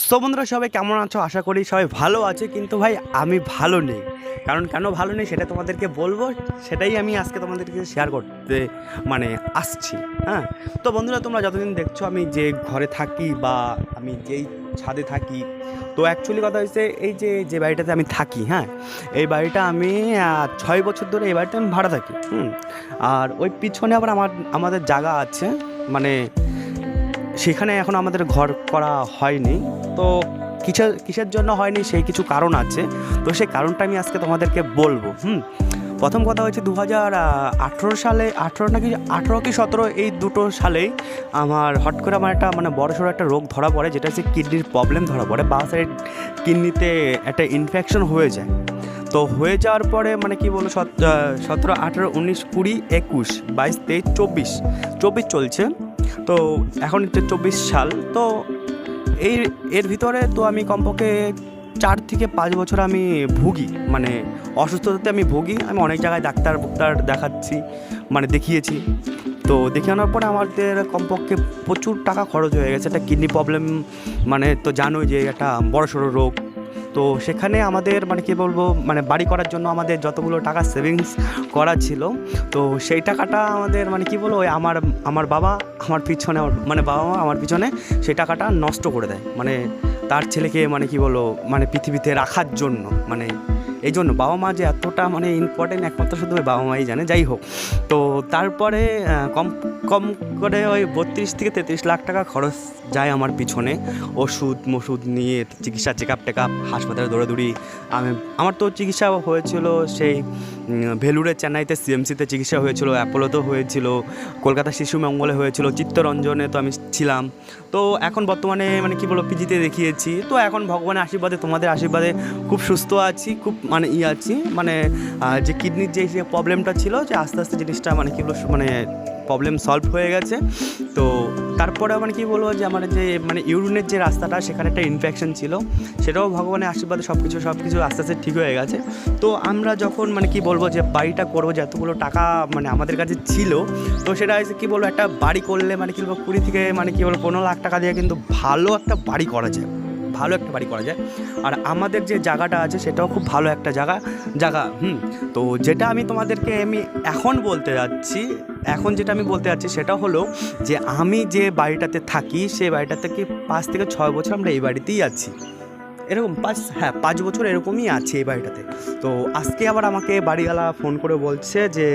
So বন্ধুরা, সবাই কেমন আছো? আশা করি সবাই ভালো আছে। কিন্তু ভাই আমি ভালো নেই। কারণ কেন ভালো নেই সেটা তোমাদেরকে বলবো, সেটাই আমি আজকে তোমাদেরকে শেয়ার করতে মানে আসছি। হ্যাঁ, তো বন্ধুরা, তোমরা যতদিন দেখছো আমি যে ঘরে থাকি বা আমি যেই ছাদে থাকি, তো অ্যাকচুয়ালি কথা হচ্ছে এই যে যে বাড়িটাতে আমি থাকি, হ্যাঁ, এই বাড়িটা আমি 6 বছর ধরে এই বাড়িতে আমি ভাড়া থাকি। আর ওই পিছনে আবার আমাদের জায়গা আছে, মানে সেখানে এখন আমাদের ঘর করা হয়নি। তো কিসের কিসের জন্য হয়নি সেই কিছু কারণ আছে, তো সেই কারণটা আমি আজকে তোমাদেরকে বলবো। প্রথম কথা হচ্ছে 2018 সালে, 18 কি 17 এই দুটো সালেই আমার হট করে আমার একটা মানে বড়সড় একটা রোগ ধরা পড়ে, যেটা হচ্ছে কিডনির প্রবলেম ধরা পড়ে। বাঁ সাইড কিডনিতে একটা ইনফেকশন হয়ে যায়। তো হয়ে যাওয়ার পরে মানে কি বলবো, 17, 18, 19, 20, 21, 22, 23, 24 চলছে। তো এখন 24 সাল। তো এর ভিতরে তো আমি কমপক্ষে 4 থেকে 5 বছর আমি ভুগি, মানে অসুস্থতাতে আমি ভুগি। আমি অনেক জায়গায় ডাক্তার দেখাচ্ছি, মানে দেখিয়েছি। তো দেখানোর পরে আমাদের কমপক্ষে প্রচুর টাকা খরচ হয়ে গেছে। একটা কিডনি প্রবলেম মানে তো জানোই যে একটা বড়সড় রোগ। তো সেখানে আমাদের মানে কী বলবো, মানে বাড়ি করার জন্য আমাদের যতগুলো টাকা সেভিংস করা ছিল, তো সেই টাকাটা আমাদের মানে কী বলবো, ওই আমার আমার বাবা আমার পিছনে, মানে বাবা মা আমার পিছনে সেই টাকাটা নষ্ট করে দেয়, মানে তার ছেলেকে মানে কী বলবো, মানে পৃথিবীতে রাখার জন্য। মানে এই জন্য বাবা মা যে এতটা মানে ইম্পর্টেন্ট, একমাত্র শুধু ওই বাবা মাই জানে। যাই হোক, তো তারপরে কম কম করে ওই 32 থেকে 33 লাখ টাকা খরচ যায় আমার পিছনে, ওষুধ নিয়ে চিকিৎসা, চেক আপ হাসপাতালে দৌড়াদৌড়ি। আমার তো চিকিৎসা হয়েছিল সেই ভেলুরে, চেন্নাইতে সিএমসিতে চিকিৎসা হয়েছিল, অ্যাপোলোতেও হয়েছিল, কলকাতা শিশু মঙ্গলে হয়েছিল, চিত্তরঞ্জনে তো আমি ছিলাম। তো এখন বর্তমানে মানে কী বলবো, পিজিতে দেখিয়েছি। তো এখন ভগবানের আশীর্বাদে, তোমাদের আশীর্বাদে খুব সুস্থ আছি, খুব মানে আছি, মানে যে কিডনির যে প্রবলেমটা ছিল, যে আস্তে আস্তে জিনিসটা মানে কী বলবো, মানে প্রবলেম সলভ হয়ে গেছে। তো তারপরে মানে কী বলবো, যে আমার যে মানে ইউরিনের যে রাস্তাটা, সেখানে একটা ইনফেকশন ছিল, সেটাও ভগবানের আশীর্বাদে সব কিছু আস্তে আস্তে ঠিক হয়ে গেছে। তো আমরা যখন মানে কী বলবো, যে বাড়িটা করবো, যে এতগুলো টাকা মানে আমাদের কাছে ছিল, তো সেটা হচ্ছে কী বলবো, একটা বাড়ি করলে মানে কী বলবো 20 থেকে মানে কী বলবো 15 লাখ টাকা দিয়ে কিন্তু ভালো একটা বাড়ি করা যায়, ভালো একটা বাড়ি করা যায়। আর আমাদের যে জায়গাটা আছে সেটাও খুব ভালো একটা জায়গা। তো যেটা আমি তোমাদেরকে এখন বলতে যাচ্ছি, যেটা আমি বলতে যাচ্ছি সেটা হলো যে আমি যে বাড়িটাতে থাকি, সেই বাড়িটা থেকে 5 থেকে 6 বছর আমরা এই বাড়িতেই আছি। এরকম 5 বছর এরকমই আছে এই বাড়িটাতে। তো আজকে আবার আমাকে বাড়িওয়ালা ফোন করে বলছে যে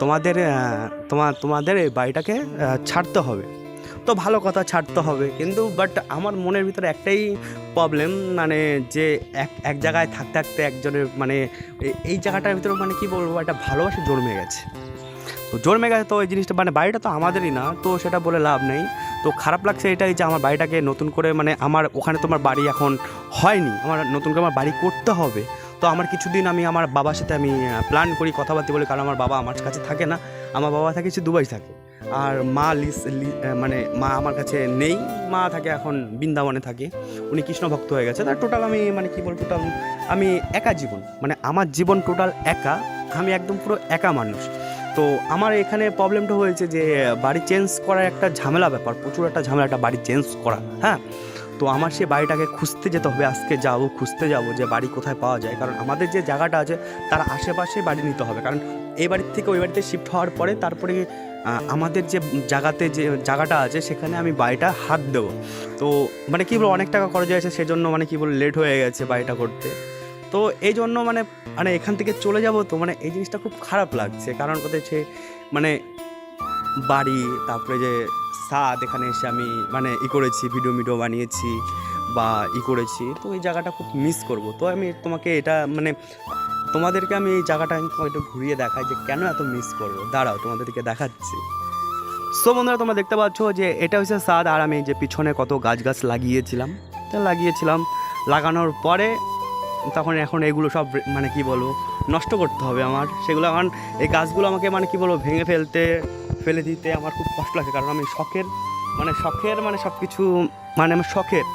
তোমাদের এই বাড়িটাকে ছাড়তে হবে। তো ভালো কথা, ছাড়তে হবে, কিন্তু বাট আমার মনের ভিতরে একটাই প্রবলেম, মানে যে এক জায়গায় থাকতে থাকতে একজনের মানে এই জায়গাটার ভিতরে মানে কী বলবো, একটা ভালোবাসা জন্মে গেছে। তো জন্মে গেছে, তো এই জিনিসটা মানে বাড়িটা তো আমাদেরই না, তো সেটা বলে লাভ নেই। তো খারাপ লাগছে এটাই যে আমার বাড়িটাকে নতুন করে, মানে আমার ওখানে তোমার বাড়ি এখন হয়নি, আমার নতুন করে আমার বাড়ি করতে হবে। তো আমার কিছুদিন আমি আমার বাবার সাথে আমি প্ল্যান করি, কথাবার্তা বলি, কারণ আমার বাবা আমার কাছে থাকে না, আমার বাবা থাকে সে দুবাই থাকে। আর মা মানে মা আমার কাছে নেই, মা থাকে এখন বৃন্দাবনে থাকে, উনি কৃষ্ণ ভক্ত হয়ে গেছে। তার টোটাল আমি মানে কী বলবো, টোটাল আমি একা জীবন, মানে আমার জীবন টোটাল একা, আমি একদম পুরো একা মানুষ। তো আমার এখানে প্রবলেমটা হয়েছে যে বাড়ি চেঞ্জ করার একটা ঝামেলা ব্যাপার, প্রচুর একটা ঝামেলা একটা বাড়ি চেঞ্জ করা। হ্যাঁ, তো আমার সে বাড়িটাকে খুঁজতে যেতে হবে, আজকে খুঁজতে যাবো যে বাড়ি কোথায় পাওয়া যায়, কারণ আমাদের যে জায়গাটা আছে তার আশেপাশে বাড়ি নিতে হবে, কারণ এই বাড়ির থেকে ওই বাড়িতে শিফট হওয়ার পরে তারপরে আমাদের যে জায়গাটা আছে সেখানে আমি বাড়িটা হাত দেবো। তো মানে কী বলবো, অনেক টাকা খরচ হয়েছে, সেজন্য মানে কী বলবো লেট হয়ে গেছে বাড়িটা করতে। তো এই জন্য মানে মানে এখান থেকে চলে যাব, তো মানে এই জিনিসটা খুব খারাপ লাগছে, কারণ হচ্ছে মানে বাড়ি, তারপরে যে ছাদ, এখানে এসে আমি মানে করেছি, ভিডিও বানিয়েছি বা করেছি, তো এই জায়গাটা খুব মিস করব। তো আমি তোমাকে এটা মানে তোমাদেরকে আমি এই জায়গাটা আমি একটু ঘুরিয়ে দেখাই যে কেন এত মিস করবো। দাঁড়াও, তোমাদেরকে দেখাচ্ছি। সো বন্ধুরা, তোমরা দেখতে পাচ্ছ যে এটা হচ্ছে ছাদ, আর আমি যে পিছনে কত গাছ লাগিয়েছিলাম, লাগানোর পরে তখন এখন এগুলো সব মানে কি বলবো নষ্ট করতে হবে আমার, সেগুলো এখন এই গাছগুলো আমাকে মানে কি বলবো ভেঙে ফেলে দিতে আমার খুব কষ্ট লাগে, কারণ আমি শখের মানে সব কিছু মানে আমার শখের।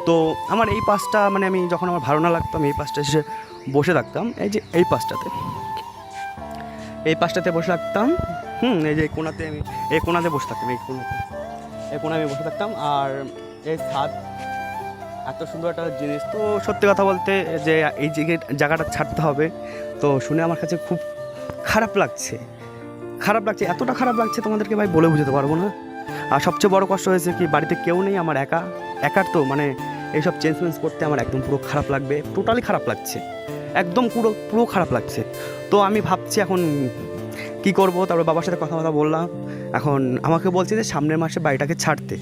তো আমার এই পাশটা মানে আমি যখন আমার ভালো না লাগতো, আমি এই পাশটা এসে বসে থাকতাম, এই যে এই পাশটাতে বসে থাকতাম। এই যে কোণাতে আমি এই কোণাতে বসে থাকতাম, এই কোণায় আমি বসে থাকতাম। আর এই ছাদ এত সুন্দর একটা জিনিস। তো সত্যি কথা বলতে যে এই জায়গাটা ছাড়তে হবে, তো শুনে আমার কাছে খুব খারাপ লাগছে, এতটা খারাপ লাগছে তোমাদেরকে ভাই বলে বুঝতে পারবো না। আর সবচেয়ে বড় কষ্ট হয়েছে কি, বাড়িতে কেউ নেই, আমার একার তো মানে এইসব চেঞ্জ করতে আমার একদম পুরো খারাপ লাগবে, টোটালি খারাপ লাগছে, একদম পুরো খারাপ লাগছে। তো আমি ভাবছি এখন কি করব। তারপর বাবার সাথে কথা বললাম, এখন আমাকে বলছে যে সামনের মাসে বাড়িটাকে ছাড়তে।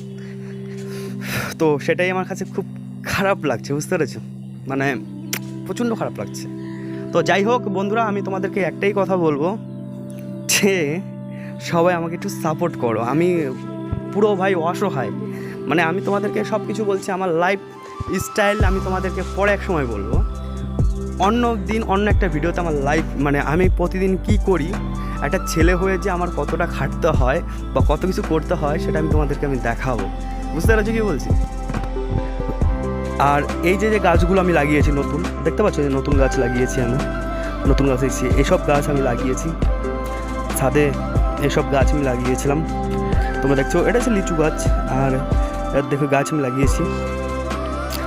তো সেটাই আমার কাছে খুব খারাপ লাগছে, বুঝতে পেরেছো, মানে প্রচণ্ড খারাপ লাগছে। তো যাই হোক বন্ধুরা, আমি তোমাদেরকে একটাই কথা বলবো যে সবাই আমাকে একটু সাপোর্ট করো। আমি পুরো ভাই অসহায়, মানে আমি তোমাদেরকে সব কিছু বলছি, আমার লাইফ স্টাইল আমি তোমাদেরকে পরে এক সময় বলবো, অন্য দিন অন্য একটা ভিডিওতে আমার লাইফ, মানে আমি প্রতিদিন কি করি, একটা ছেলে হয়ে যে আমার কতটা খাটতে হয় বা কত কিছু করতে হয় সেটা আমি তোমাদেরকে দেখাবো, বুঝতে পারছো কি বলছি। আর এই যে গাছগুলো আমি লাগিয়েছি নতুন, দেখতে পাচ্ছ যে নতুন গাছ লাগিয়েছি আমি, নতুন গাছ এসেছি, এইসব গাছ আমি লাগিয়েছি ছাদে, এইসব গাছ আমি লাগিয়েছিলাম, তোমরা দেখছো এটা হচ্ছে লিচু গাছ। আর দেখো গাছ আমি লাগিয়েছি।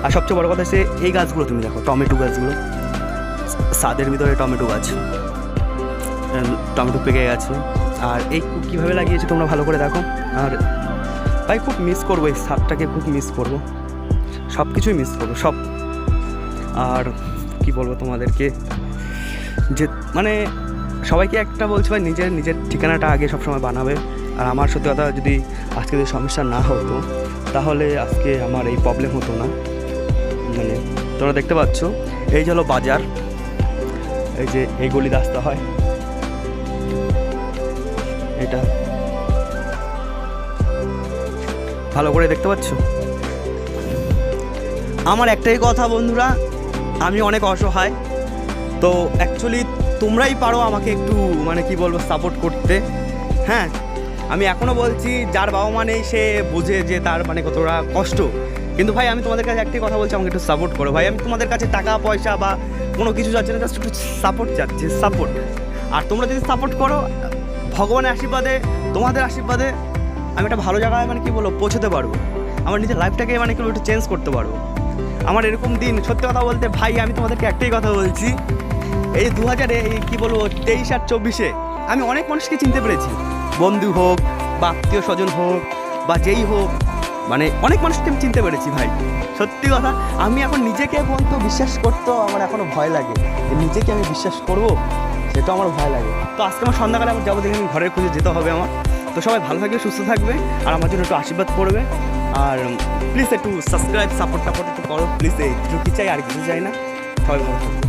আর সবচেয়ে বড় কথা হচ্ছে এই গাছগুলো তুমি দেখো, টমেটো গাছগুলো, ছাদের ভিতরে টমেটো গাছ, টমেটো পেকে গেছে। আর এই কীভাবে লাগিয়েছি তোমরা ভালো করে দেখো। আর ভাই খুব মিস করবো এই ছাদটাকে, খুব মিস করবো, সব কিছুই মিস করবো সব। আর কি বলবো তোমাদেরকে, যে মানে সবাইকে একটা বলছি ভাই, নিজের ঠিকানাটা আগে সবসময় বানাবে। আর আমার সত্যি কথা, যদি আজকে যদি সমস্যা না হতো তাহলে আজকে আমার এই প্রবলেম হতো না। মানে তোমরা দেখতে পাচ্ছ এই যে হলো বাজার, এই যে এই গলি রাস্তা হয়, এটা ভালো করে দেখতে পাচ্ছ। আমার একটাই কথা বন্ধুরা, আমি অনেক অসহায়, তো অ্যাকচুয়ালি তোমরাই পারো আমাকে একটু মানে কি বলবো সাপোর্ট করতে। হ্যাঁ, আমি এখনও বলছি যার বাবা মা নেই সে বোঝে যে তার মানে কতটা কষ্ট, কিন্তু ভাই আমি তোমাদের কাছে একটাই কথা বলছি, আমাকে একটু সাপোর্ট করো ভাই। আমি তোমাদের কাছে টাকা পয়সা বা কোনো কিছু চাচ্ছি না, জাস্ট একটু সাপোর্ট চাচ্ছি, সাপোর্ট। আর তোমরা যদি সাপোর্ট করো, ভগবানের আশীর্বাদে, তোমাদের আশীর্বাদে আমি একটা ভালো জায়গায় মানে কি বলবো পৌঁছতে পারবো, আমার নিজের লাইফটাকে মানে কি একটু চেঞ্জ করতে পারবো। আমার এরকম দিন, সত্যি কথা বলতে ভাই আমি তোমাদেরকে একটাই কথা বলছি, এই 2023 আর 24 আমি অনেক মানুষকে চিনতে পেরেছি, বন্ধু হোক বা আত্মীয় স্বজন হোক বা যেই হোক, মানে অনেক মানুষকে আমি চিনতে পেরেছি ভাই। সত্যি কথা, আমি এখন নিজেকে পর্যন্ত বিশ্বাস করতেও আমার এখনও ভয় লাগে, নিজেকে আমি বিশ্বাস করবো সেটাও আমার ভয় লাগে। তো আজকে আমার সন্ধ্যাকালে আমার যাবো, দেখে আমি ঘরের খুঁজে যেতে হবে আমার। তো সবাই ভালো থাকবে, সুস্থ থাকবে, আর আমার জন্য একটু আশীর্বাদ করবে। আর প্লিজ একটু সাবস্ক্রাইব, সাপোর্ট একটু করো প্লিজ, এইটুকু চাই, আর কিছু চাই না। সবাই ভালো থাকবে।